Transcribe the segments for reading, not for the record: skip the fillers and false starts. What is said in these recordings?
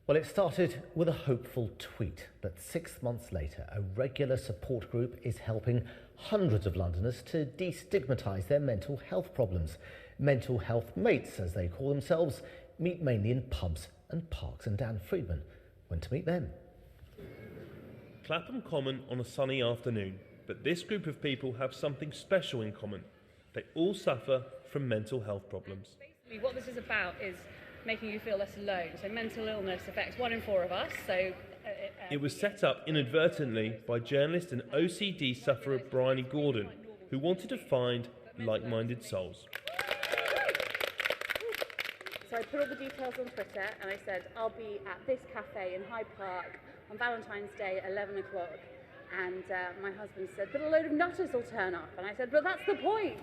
Well, it started with a hopeful tweet, but 6 months later, a regular support group is helping hundreds of Londoners to destigmatise their mental health problems. Mental health mates, as they call themselves, meet mainly in pubs and parks, and Dan Friedman went to meet them. Clapham Common on a sunny afternoon, but this group of people have something special in common. They all suffer from mental health problems. Basically, what this is about is making you feel less alone. So mental illness affects 1 in 4 of us. It was set up inadvertently by journalist and OCD sufferer Bryony Gordon, who wanted to find like-minded souls. So I put all the details on Twitter and I said, I'll be at this cafe in Hyde Park on Valentine's Day at 11 o'clock. And my husband said, but a load of nutters will turn up. And I said, but that's the point.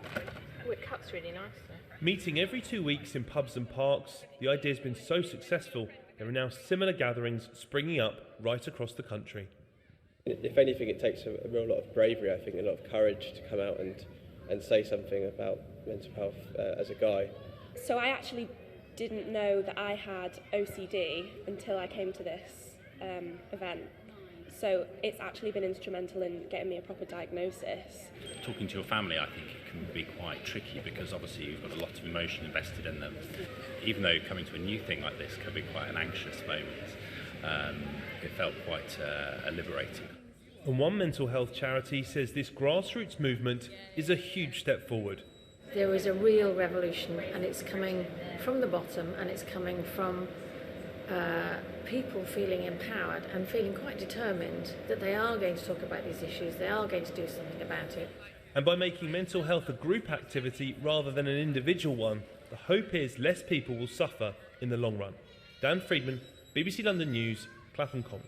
Oh, it cuts really nicely. Meeting every 2 weeks in pubs and parks, the idea has been so successful, there are now similar gatherings springing up right across the country. If anything, it takes a real lot of bravery, I think, a lot of courage to come out and say something about mental health as a guy. So I actually didn't know that I had OCD until I came to this event. So it's actually been instrumental in getting me a proper diagnosis. Talking to your family, I think it can be quite tricky because obviously you've got a lot of emotion invested in them. Even though coming to a new thing like this can be quite an anxious moment, it felt quite liberating. And one mental health charity says this grassroots movement is a huge step forward. There is a real revolution, and it's coming from the bottom, and it's coming from people feeling empowered and feeling quite determined that they are going to talk about these issues, they are going to do something about it. And by making mental health a group activity rather than an individual one, the hope is less people will suffer in the long run. Dan Friedman, BBC London News, Clapham Common.